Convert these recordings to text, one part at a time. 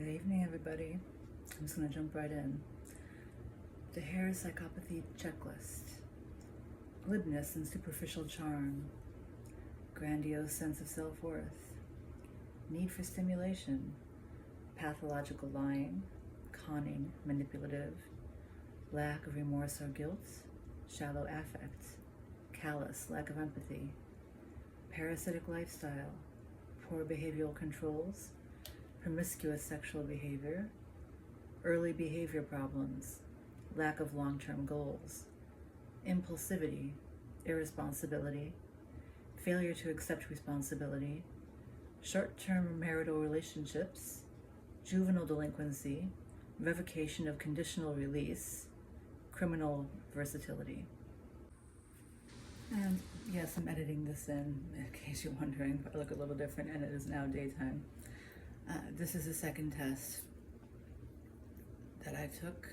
Good evening, everybody. I'm just going to jump right in. The hair psychopathy checklist. Glibness and superficial charm. Grandiose sense of self-worth. Need for stimulation. Pathological lying. Conning, manipulative. Lack of remorse or guilt. Shallow affect. Callous, lack of empathy. Parasitic lifestyle. Poor behavioral controls. Promiscuous sexual behavior, early behavior problems, lack of long-term goals, impulsivity, irresponsibility, failure to accept responsibility, short-term marital relationships, juvenile delinquency, revocation of conditional release, criminal versatility. And yes, I'm editing this in case you're wondering. I look a little different, and it is now daytime. This is the second test that I took.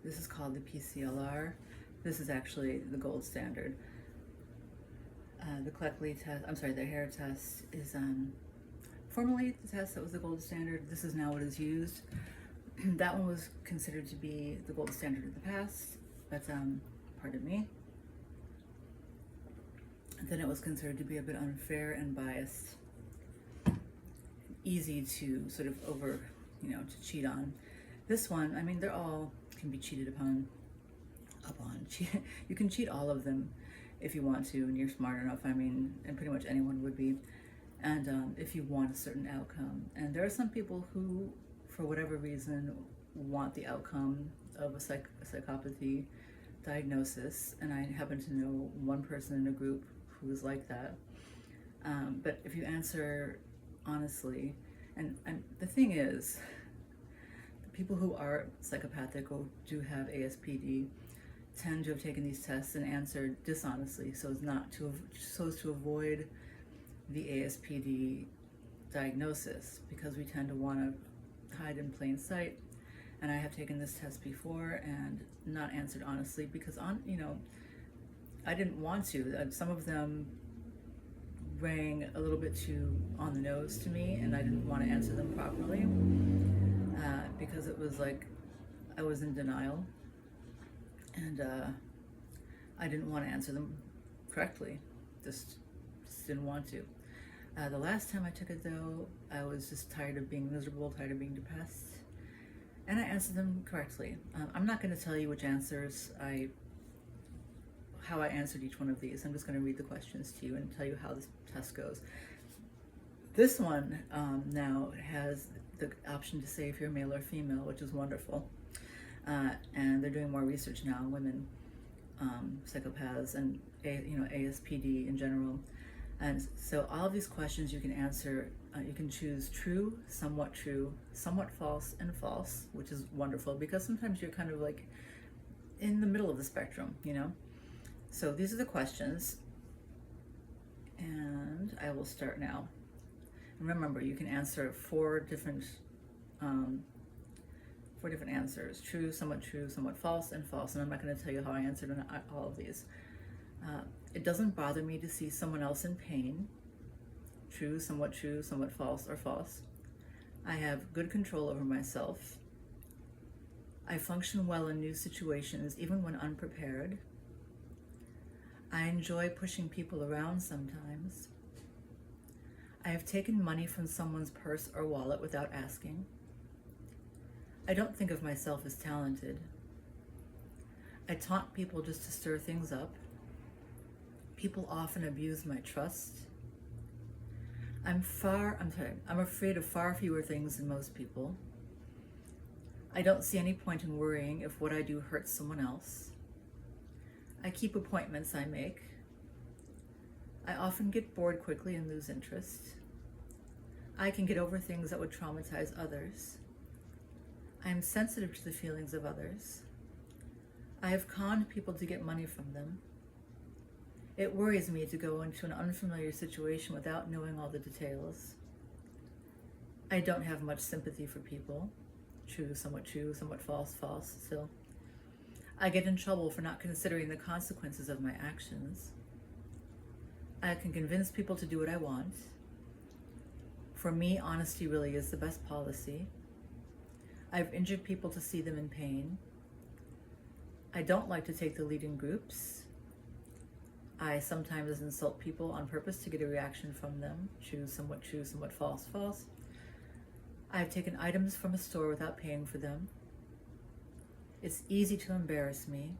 This is called the PCLR. This is actually the gold standard. The hair test is formerly the test that was the gold standard. This is now what is used. That one was considered to be the gold standard in the past, but pardon me. Then it was considered to be a bit unfair and biased. Easy to sort of to cheat on. This one, I mean, they're all can be cheated upon. You can cheat all of them if you want to, and you're smart enough. I mean, and pretty much anyone would be. And if you want a certain outcome. And there are some people who, for whatever reason, want the outcome of a psychopathy diagnosis. And I happen to know one person in a group who is like that. But if you answer honestly, and the thing is, the people who are psychopathic or do have ASPD tend to have taken these tests and answered dishonestly, so as to avoid the ASPD diagnosis, because we tend to want to hide in plain sight. And I have taken this test before and not answered honestly because I didn't want to. Some of them rang a little bit too on the nose to me, and I didn't want to answer them properly because it was like I was in denial, and I didn't want to answer them correctly. Just didn't want to. The last time I took it, though, I was just tired of being miserable, tired of being depressed, and I answered them correctly. I'm not going to tell you which answers how I answered each one of these. I'm just going to read the questions to you and tell you how this test goes. This one now has the option to say if you're male or female, which is wonderful. And they're doing more research now on women, psychopaths, and ASPD in general. And so all of these questions you can answer. You can choose true, somewhat false, and false, which is wonderful because sometimes you're kind of like in the middle of the spectrum, So these are the questions, and I will start now. And remember, you can answer four different answers: true, somewhat false, and false. And I'm not going to tell you how I answered all of these. It doesn't bother me to see someone else in pain. True, somewhat false, or false. I have good control over myself. I function well in new situations, even when unprepared. I enjoy pushing people around sometimes. I have taken money from someone's purse or wallet without asking. I don't think of myself as talented. I taunt people just to stir things up. People often abuse my trust. I'm afraid of far fewer things than most people. I don't see any point in worrying if what I do hurts someone else. I keep appointments I make. I often get bored quickly and lose interest. I can get over things that would traumatize others. I am sensitive to the feelings of others. I have conned people to get money from them. It worries me to go into an unfamiliar situation without knowing all the details. I don't have much sympathy for people. True, somewhat false, false still. I get in trouble for not considering the consequences of my actions. I can convince people to do what I want. For me, honesty really is the best policy. I've injured people to see them in pain. I don't like to take the lead in groups. I sometimes insult people on purpose to get a reaction from them. True, somewhat false, false. I've taken items from a store without paying for them. It's easy to embarrass me.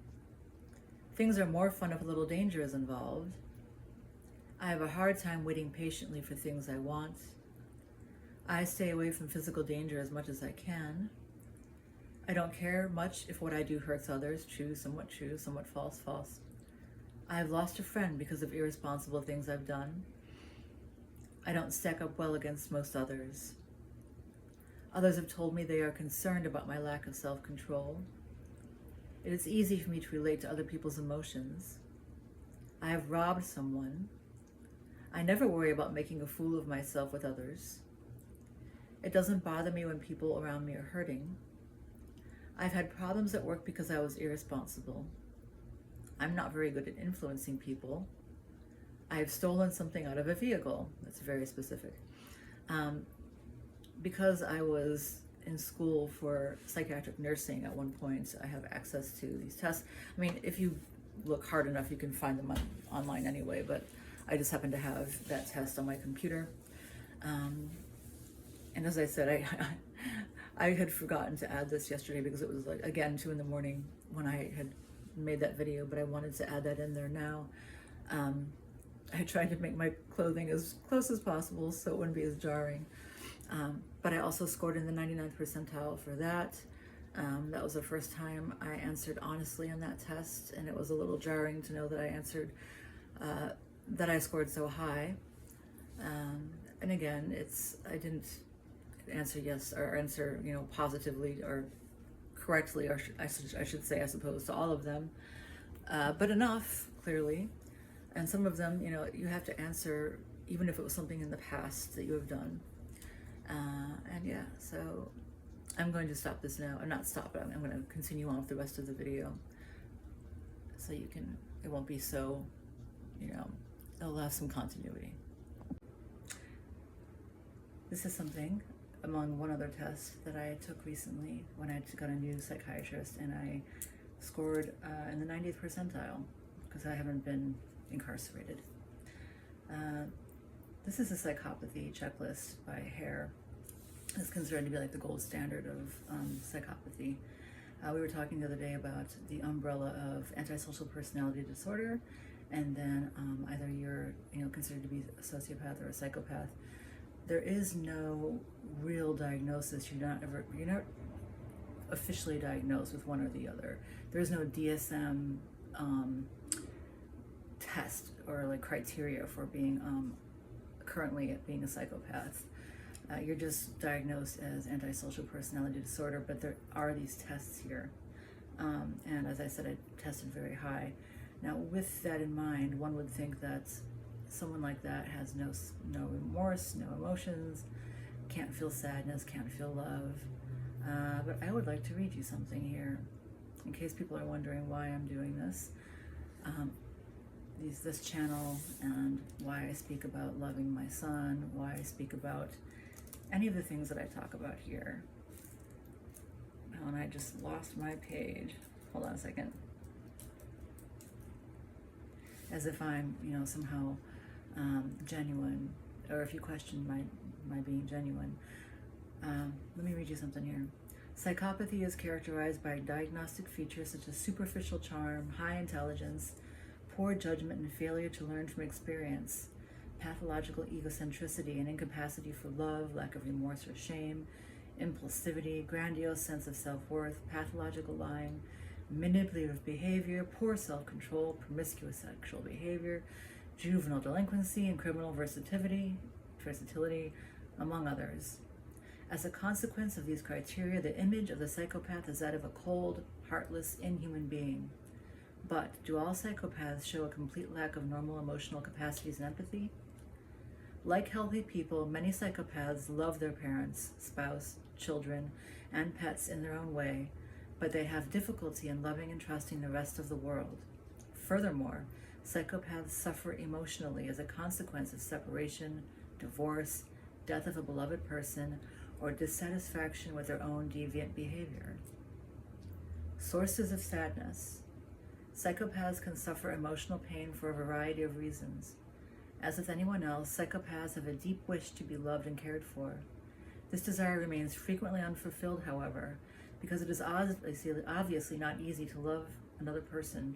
Things are more fun if a little danger is involved. I have a hard time waiting patiently for things I want. I stay away from physical danger as much as I can. I don't care much if what I do hurts others. True, somewhat false, false. I have lost a friend because of irresponsible things I've done. I don't stack up well against most others. Others have told me they are concerned about my lack of self-control. It is easy for me to relate to other people's emotions. I have robbed someone. I never worry about making a fool of myself with others. It doesn't bother me when people around me are hurting. I've had problems at work because I was irresponsible. I'm not very good at influencing people. I have stolen something out of a vehicle. That's very specific. Because I was in school for psychiatric nursing at one point, I have access to these tests. I mean, if you look hard enough, you can find them online anyway, but I just happen to have that test on my computer. And as I said, I had forgotten to add this yesterday because it was like, again, 2 a.m. when I had made that video, but I wanted to add that in there now. I tried to make my clothing as close as possible so it wouldn't be as jarring. But I also scored in the 99th percentile for that. That was the first time I answered honestly on that test, and it was a little jarring to know that I answered, that I scored so high. And again, I didn't answer yes or answer, positively or correctly, or I should say, as opposed to all of them, but enough, clearly. And some of them, you have to answer even if it was something in the past that you have done. And yeah, so I'm going to stop this now, or not stop, but I'm going to continue on with the rest of the video so it won't be so, it'll have some continuity. This is something among one other test that I took recently when I got a new psychiatrist, and I scored in the 90th percentile because I haven't been incarcerated. This is a psychopathy checklist by Hare. It's considered to be like the gold standard of psychopathy. We were talking the other day about the umbrella of antisocial personality disorder, and then either you're considered to be a sociopath or a psychopath. There is no real diagnosis. You're not officially diagnosed with one or the other. There's no DSM test or like criteria for being currently being a psychopath. You're just diagnosed as antisocial personality disorder, but there are these tests here. And as I said, I tested very high. Now, with that in mind, one would think that someone like that has no remorse, no emotions, can't feel sadness, can't feel love. But I would like to read you something here, in case people are wondering why I'm doing this. This channel, and why I speak about loving my son, why I speak about any of the things that I talk about here. Oh, and I just lost my page. Hold on a second. As if I'm, somehow genuine, or if you question my being genuine. Let me read you something here. Psychopathy is characterized by diagnostic features such as superficial charm, high intelligence, poor judgment and failure to learn from experience, pathological egocentricity and incapacity for love, lack of remorse or shame, impulsivity, grandiose sense of self-worth, pathological lying, manipulative behavior, poor self-control, promiscuous sexual behavior, juvenile delinquency, and criminal versatility, among others. As a consequence of these criteria, the image of the psychopath is that of a cold, heartless, inhuman being. But do all psychopaths show a complete lack of normal emotional capacities and empathy? Like healthy people, many psychopaths love their parents, spouse, children, and pets in their own way, but they have difficulty in loving and trusting the rest of the world. Furthermore, psychopaths suffer emotionally as a consequence of separation, divorce, death of a beloved person, or dissatisfaction with their own deviant behavior. Sources of sadness. Psychopaths can suffer emotional pain for a variety of reasons. As with anyone else, psychopaths have a deep wish to be loved and cared for. This desire remains frequently unfulfilled, however, because it is obviously not easy to love another person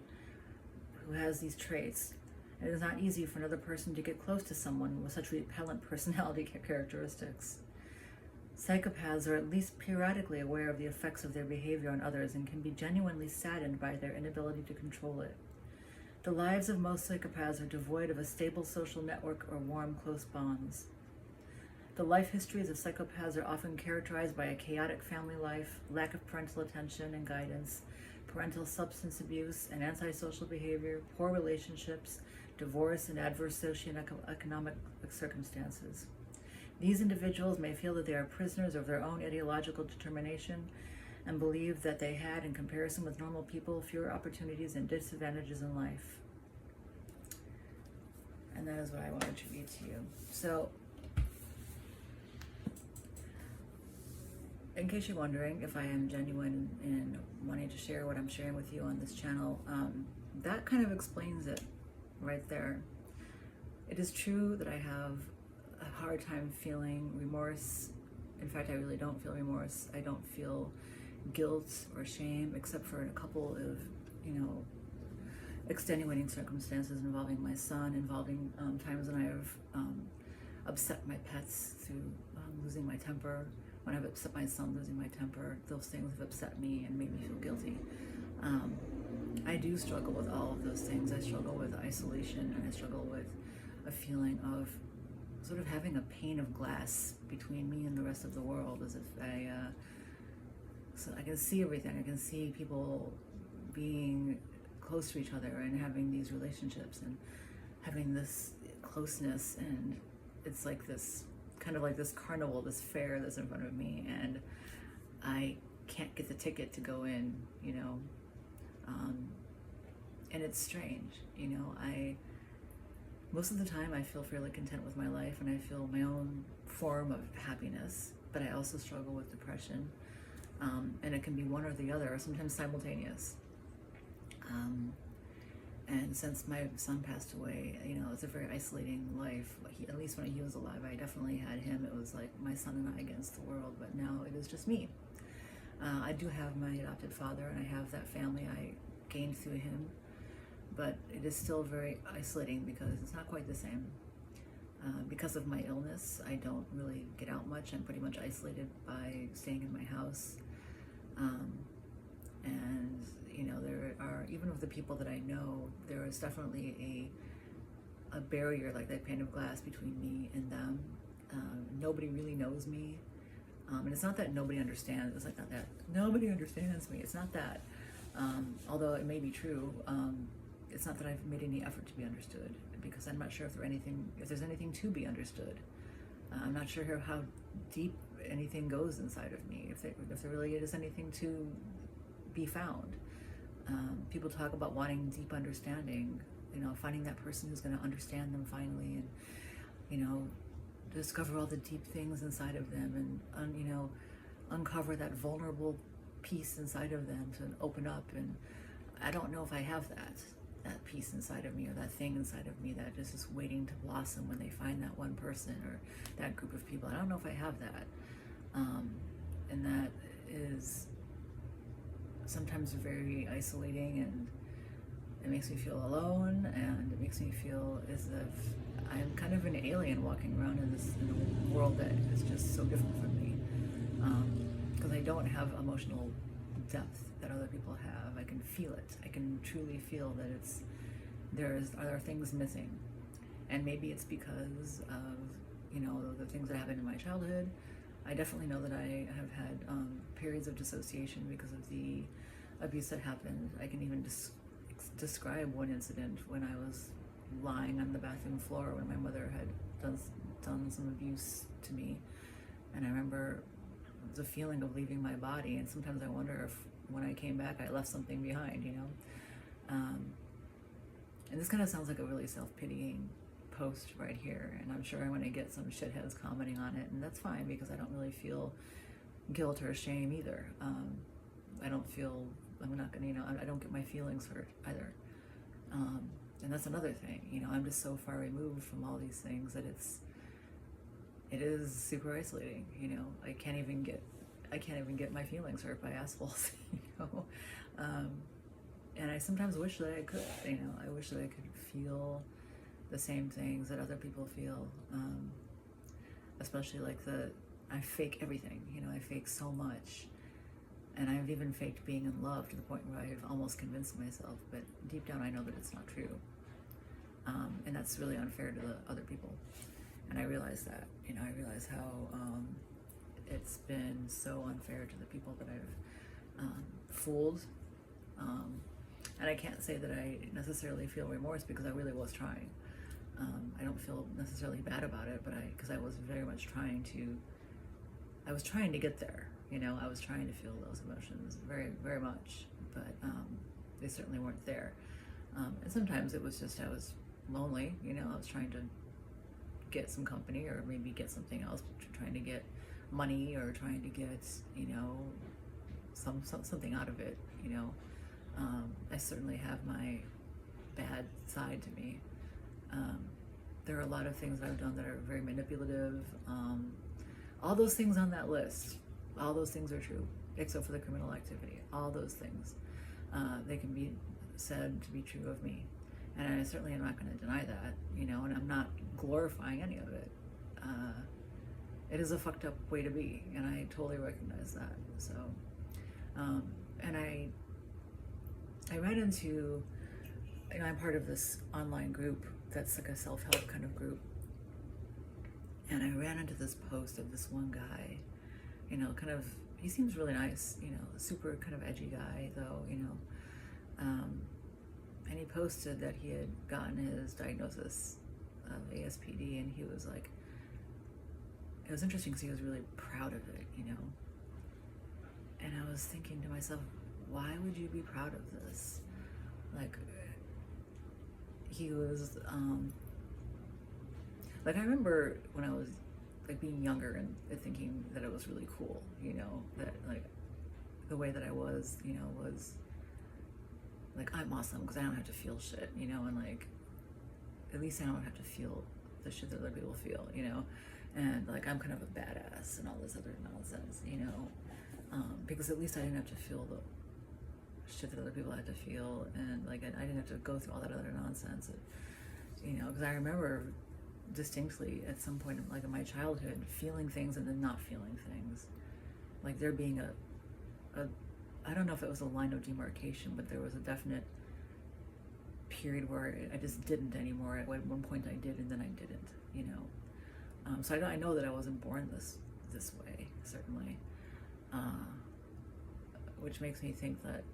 who has these traits. It is not easy for another person to get close to someone with such repellent personality characteristics. Psychopaths are at least periodically aware of the effects of their behavior on others and can be genuinely saddened by their inability to control it. The lives of most psychopaths are devoid of a stable social network or warm, close bonds. The life histories of psychopaths are often characterized by a chaotic family life, lack of parental attention and guidance, parental substance abuse and antisocial behavior, poor relationships, divorce, and adverse socioeconomic circumstances. These individuals may feel that they are prisoners of their own ideological determination and believe that they had, in comparison with normal people, fewer opportunities and disadvantages in life. And that is what I wanted to read to you. So, in case you're wondering if I am genuine in wanting to share what I'm sharing with you on this channel, that kind of explains it right there. It is true that I have a hard time feeling remorse. In fact, I really don't feel remorse. I don't feel guilt or shame, except for in a couple of, extenuating circumstances involving my son, involving times when I have upset my pets through losing my temper. When I've upset my son losing my temper, those things have upset me and made me feel guilty. I do struggle with all of those things. I struggle with isolation, and I struggle with a feeling of sort of having a pane of glass between me and the rest of the world, as if so I can see everything. I can see people being close to each other and having these relationships and having this closeness, and it's like this kind of like this carnival, this fair that's in front of me, and I can't get the ticket to go in, and it's strange, most of the time I feel fairly content with my life, and I feel my own form of happiness, but I also struggle with depression, and it can be one or the other, or sometimes simultaneous. And since my son passed away, it's a very isolating life. At least when he was alive, I definitely had him. It was like my son and I against the world, but now it is just me. I do have my adopted father, and I have that family I gained through him, but it is still very isolating because it's not quite the same. Because of my illness, I don't really get out much. I'm pretty much isolated by staying in my house. And there are, even with the people that I know, there is definitely a barrier, like that pane of glass between me and them. Nobody really knows me. And it's not that nobody understands. It's like not that nobody understands me. It's not that. Although it may be true, it's not that I've made any effort to be understood, because I'm not sure if there's anything to be understood. I'm not sure how deep anything goes inside of me, if there really is anything to be found. People talk about wanting deep understanding, finding that person who's going to understand them finally, and discover all the deep things inside of them, and uncover that vulnerable piece inside of them to open up. And I don't know if I have that piece inside of me, or that thing inside of me that is just waiting to blossom when they find that one person or that group of people. I don't know if I have that, and that is sometimes very isolating, and it makes me feel alone, and it makes me feel as if I'm kind of an alien walking around in a world that is just so different from me, because I don't have emotional depth that other people have. I can feel it. I can truly feel that there are things missing, and maybe it's because of the things that happened in my childhood. I definitely know that I have had periods of dissociation because of the abuse that happened. I can even describe one incident when I was lying on the bathroom floor when my mother had done some abuse to me, and I remember the feeling of leaving my body, and sometimes I wonder if when I came back I left something behind, and this kind of sounds like a really self-pitying post right here, and I'm sure I'm going to get some shitheads commenting on it, and that's fine because I don't really feel guilt or shame either. I don't feel, I'm not going to, I don't get my feelings hurt either. And that's another thing, I'm just so far removed from all these things that it is super isolating. I can't even get my feelings hurt by assholes. And I sometimes wish that I could. I wish that I could feel the same things that other people feel. Especially like I fake everything. I fake so much, and I've even faked being in love to the point where I've almost convinced myself. But deep down, I know that it's not true, and that's really unfair to the other people. And I realize that. I realize how it's been so unfair to the people that I've fooled. And I can't say that I necessarily feel remorse because I really was trying. I don't feel necessarily bad about it, but because I was very much trying to get there. I was trying to feel those emotions very, very much, but they certainly weren't there. And sometimes it was just I was lonely. I was trying to get some company, or maybe get something else, trying to get money, or trying to get something out of it. I certainly have my bad side to me. There are a lot of things that I've done that are very manipulative. All those things on that list, all those things are true, except for the criminal activity. All those things, they can be said to be true of me. And I certainly am not going to deny that, and I'm not glorifying any of it. It is a fucked up way to be, and I totally recognize that. So, and I ran into, I'm part of this online group that's like a self-help kind of group, and I ran into this post of this one guy, he seems really nice, super kind of edgy guy though, and he posted that he had gotten his diagnosis of ASPD, and he was like, it was interesting because he was really proud of it, and I was thinking to myself, why would you be proud of this? Like, he was, like, I remember when I was, like, being younger and thinking that it was really cool, that, like, the way that I was, was, like, I'm awesome because I don't have to feel shit, and, like, at least I don't have to feel the shit that other people feel, and, like, I'm kind of a badass and all this other nonsense, because at least I didn't have to feel the shit that other people had to feel, and like I didn't have to go through all that other nonsense, because I remember distinctly at some point like in my childhood feeling things and then not feeling things, like there being a I don't know if it was a line of demarcation, but there was a definite period where I just didn't anymore. At one point I did, and then I didn't, so I know that I wasn't born this way, certainly, which makes me think that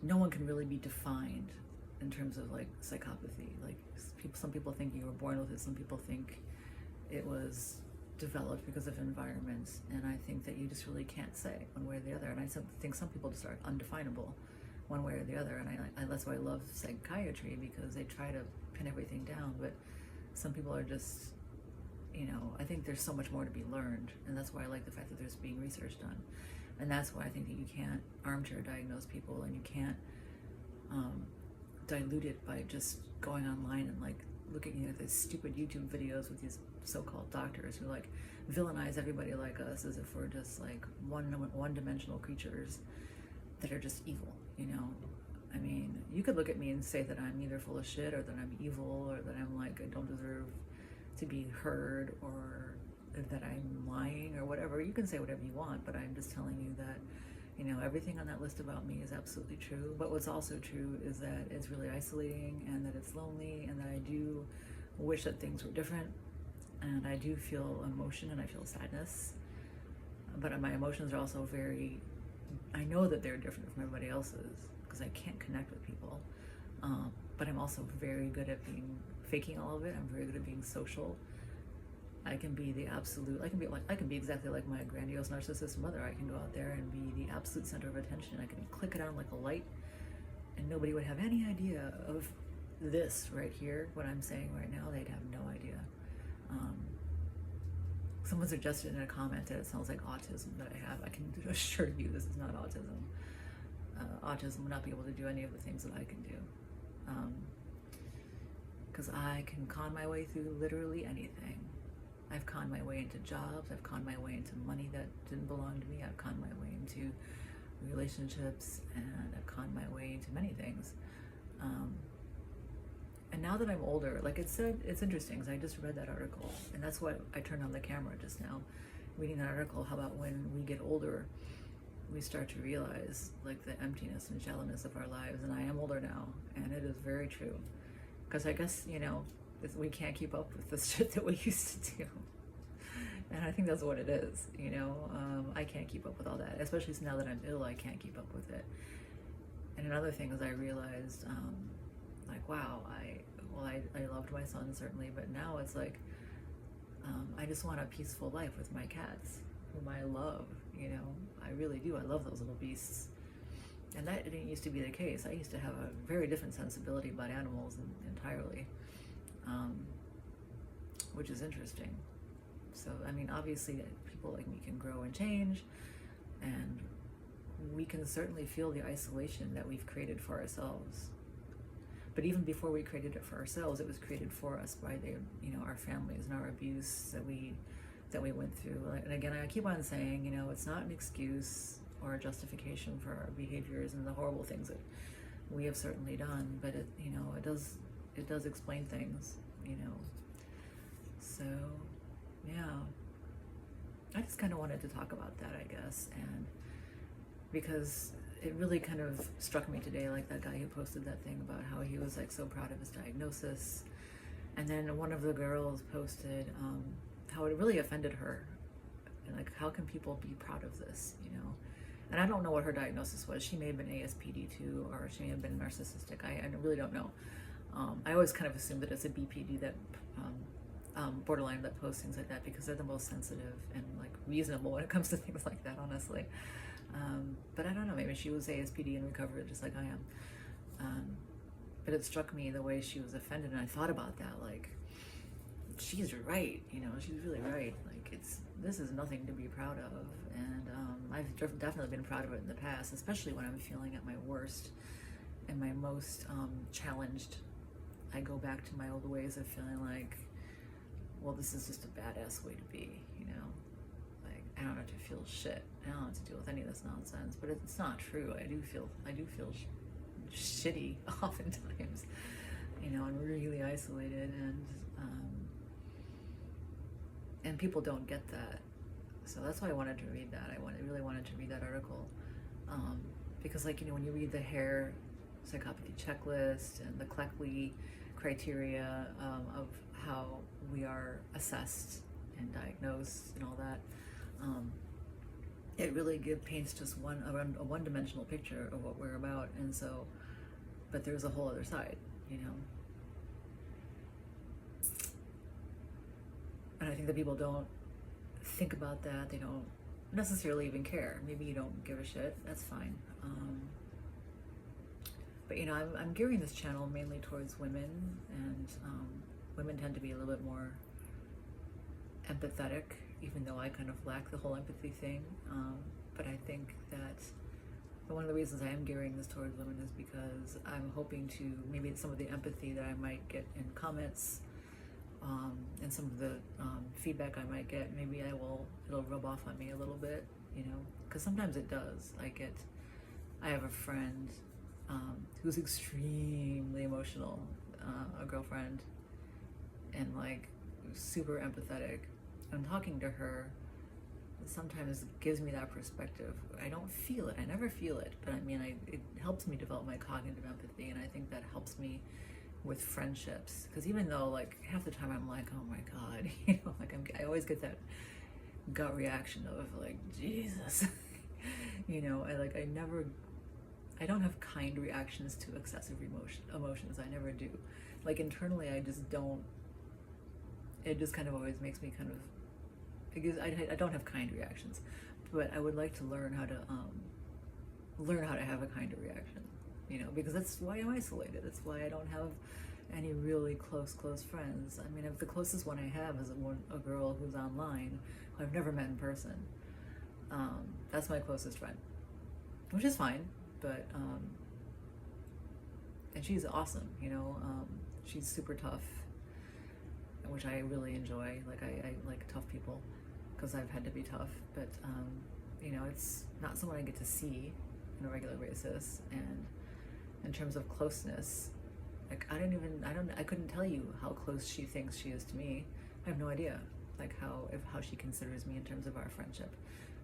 no one can really be defined in terms of like psychopathy. Like some people think you were born with it, some people think it was developed because of environments, and I think that you just really can't say one way or the other. And I think some people just are undefinable one way or the other, and that's why I love psychiatry, because they try to pin everything down, but some people are just, I think there's so much more to be learned, and that's why I like the fact that there's being research done. And that's why I think that you can't armchair diagnose people, and you can't dilute it by just going online and like looking at these stupid YouTube videos with these so-called doctors who like villainize everybody like us as if we're just like one-dimensional creatures that are just evil, I mean, you could look at me and say that I'm either full of shit, or that I'm evil, or that I'm like, I don't deserve to be heard, or that I'm lying, or whatever. You can say whatever you want, but I'm just telling you that, everything on that list about me is absolutely true. But what's also true is that it's really isolating, and that it's lonely, and that I do wish that things were different, and I do feel emotion, and I feel sadness, but my emotions are also I know that they're different from everybody else's, because I can't connect with people, but I'm also very good at faking all of it. I'm very good at being social. I can be exactly like my grandiose narcissist mother. I can go out there and be the absolute center of attention. I can click it on like a light, and nobody would have any idea of this right here, what I'm saying right now, they'd have no idea. Um, Someone suggested in a comment that it sounds like autism that I have. I can assure you this is not autism. Autism would not be able to do any of the things that I can do. Because I can con my way through literally anything. I've conned my way into jobs, I've conned my way into money that didn't belong to me, I've conned my way into relationships, and I've conned my way into many things. And now that I'm older, like it said, it's interesting because I just read that article, and that's why I turned on the camera just now, reading that article, how about when we get older, we start to realize like the emptiness and shallowness of our lives. And I am older now, and it is very true. Because I guess, we can't keep up with the shit that we used to do. And I think that's what it is, I can't keep up with all that, especially now that I'm ill, I can't keep up with it. And another thing is I realized, like, wow, I loved my son certainly, but now it's like, I just want a peaceful life with my cats, whom I love, I really do. I love those little beasts. And that didn't used to be the case. I used to have a very different sensibility about animals entirely, which is interesting. So, I mean, obviously people like me can grow and change, and we can certainly feel the isolation that we've created for ourselves. But even before we created it for ourselves, it was created for us by our families and our abuse that we went through. And again, I keep on saying, it's not an excuse or a justification for our behaviors and the horrible things that we have certainly done, but it does explain things, So, yeah, I just kind of wanted to talk about that, I guess, and because it really kind of struck me today, like that guy who posted that thing about how he was like so proud of his diagnosis, and then one of the girls posted how it really offended her, and like, how can people be proud of this, And I don't know what her diagnosis was. She may have been ASPD too, or she may have been narcissistic. I really don't know. I always kind of assume that it's a BPD that borderline that posts things like that, because they're the most sensitive and like reasonable when it comes to things like that, honestly. But I don't know, maybe she was ASPD and recovered just like I am. But it struck me the way she was offended, and I thought about that, like, she's right, she's really right. Like, this is nothing to be proud of, and I've definitely been proud of it in the past, especially when I'm feeling at my worst and my most challenged. I go back to my old ways of feeling like, well, this is just a badass way to be, like, I don't have to feel shit. I don't have to deal with any of this nonsense. But it's not true. I do feel shitty oftentimes, and really isolated, and people don't get that. So that's why I wanted to read that. I really wanted to read that article, because, like, when you read the hair psychopathy checklist and the Cleckley criteria of how we are assessed and diagnosed and all that, it really paints just a one-dimensional picture of what we're about. And so, but there's a whole other side, and I think that people don't think about that. They don't necessarily even care. Maybe you don't give a shit, that's fine. But I'm gearing this channel mainly towards women, and women tend to be a little bit more empathetic, even though I kind of lack the whole empathy thing. But I think that one of the reasons I am gearing this towards women is because I'm hoping to, maybe some of the empathy that I might get in comments, and some of the feedback I might get, maybe it'll rub off on me a little bit, because sometimes it does. I have a friend who's extremely emotional, a girlfriend, and like super empathetic. And talking to her sometimes gives me that perspective. I don't feel it, I never feel it, but it helps me develop my cognitive empathy, and I think that helps me with friendships, because even though like half the time I'm like, oh my god, I always get that gut reaction of like, Jesus. I don't have kind reactions to excessive emotions. I never do. Like, internally, I just don't. It just kind of always makes me kind of, because I don't have kind reactions, but I would like to learn how to have a kinder reaction, because that's why I'm isolated. That's why I don't have any really close friends. I mean, if the closest one I have is a girl who's online, who I've never met in person. That's my closest friend, which is fine, but and she's awesome, you know. She's super tough, which I really enjoy. Like I like tough people because I've had to be tough, but you know, it's not someone I get to see on a regular basis. And in terms of closeness, like I couldn't tell you how close she thinks she is to me. I have no idea, like how she considers me in terms of our friendship.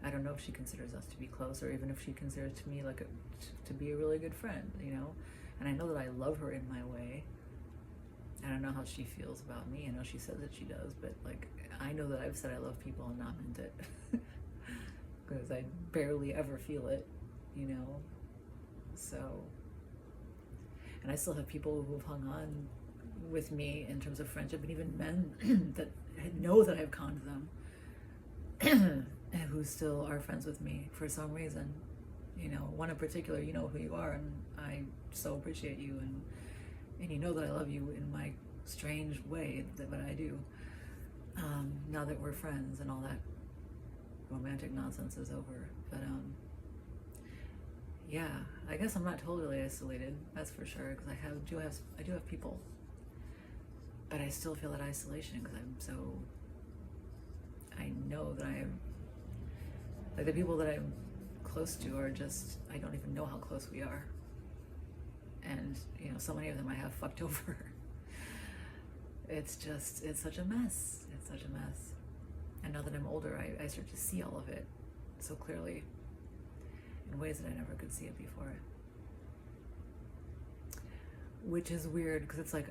I don't know if she considers us to be close, or even if she considers to me like to be a really good friend, you know. And I know that I love her in my way. I don't know how she feels about me. I know she says that she does, but like I know that I've said I love people and not meant it, because I barely ever feel it, you know. So, and I still have people who've hung on with me in terms of friendship, and even men that know that I've conned them, and who still are friends with me for some reason. You know, one in particular, you know who you are, and I so appreciate you, and you know that I love you in my strange way that I do. Now that we're friends and all that romantic nonsense is over, but yeah, I guess I'm not totally isolated, that's for sure, because I do have people, but I still feel that isolation because I know that I am, like, the people that I'm close to are just, I don't even know how close we are. And, you know, so many of them I have fucked over. It's such a mess. It's such a mess. And now that I'm older, I start to see all of it so clearly in ways that I never could see it before. Which is weird, because it's like,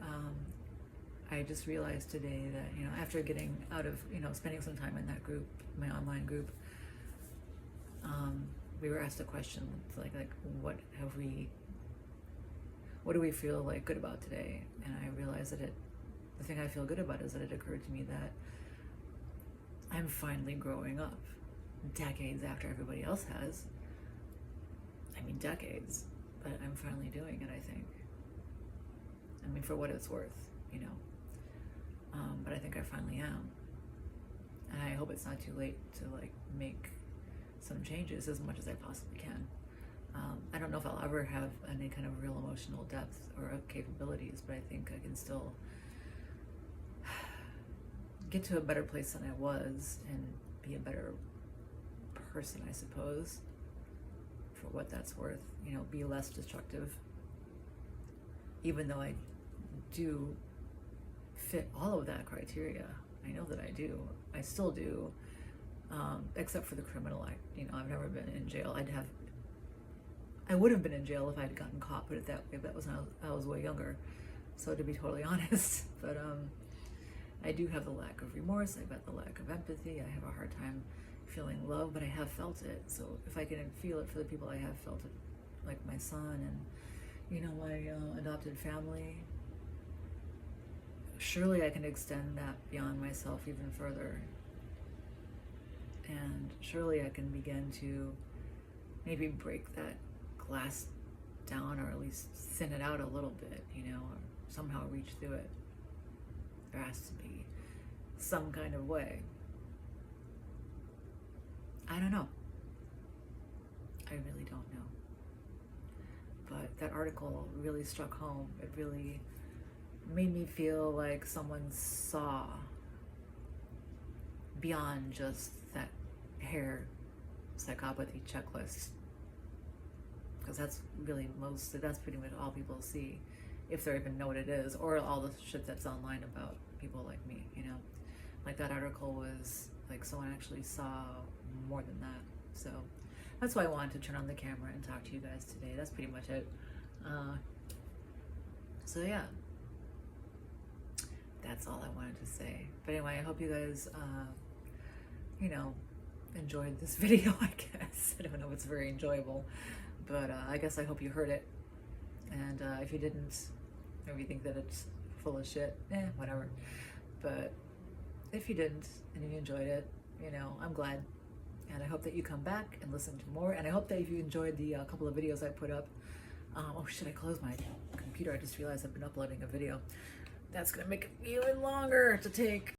I just realized today that, you know, after getting out of, you know, spending some time in that group, my online group, we were asked a question, like what do we feel like good about today? And I realized that the thing I feel good about is that it occurred to me that I'm finally growing up, decades after everybody else has. I mean, decades, but I'm finally doing it, I think. I mean, for what it's worth, you know. But I think I finally am. And I hope it's not too late to, like, make some changes as much as I possibly can. I don't know if I'll ever have any kind of real emotional depth or capabilities, but I think I can still get to a better place than I was and be a better person, I suppose, for what that's worth. You know, be less destructive, even though I do fit all of that criteria. I know that I do. I still do, except for the criminal act. You know, I've never been in jail. I would have been in jail if I had gotten caught, put it that way. That was when I was way younger. So, to be totally honest, but I do have the lack of remorse. I've got the lack of empathy. I have a hard time feeling love, but I have felt it. So if I can feel it for the people I have felt it, like my son and, you know, my adopted family, surely I can extend that beyond myself even further. And surely I can begin to maybe break that glass down, or at least thin it out a little bit, you know, or somehow reach through it. There has to be some kind of way. I don't know. I really don't know. But that article really struck home. It really made me feel like someone saw beyond just that hair psychopathy checklist. Because that's really that's pretty much all people see, if they even know what it is, or all the shit that's online about people like me, you know. Like, that article was like someone actually saw more than that. So that's why I wanted to turn on the camera and talk to you guys today. That's pretty much it. So yeah, that's all I wanted to say. But anyway, I hope you guys you know, enjoyed this video. I guess I don't know if it's very enjoyable, but I guess I hope you heard it. And if you didn't, or if you think that it's full of shit, whatever. But if you didn't and you enjoyed it, you know, I'm glad. And I hope that you come back and listen to more. And I hope that if you enjoyed the couple of videos I put up, oh shit, I closed my computer. computer. I just realized I've been uploading a video. That's gonna make it even longer to take.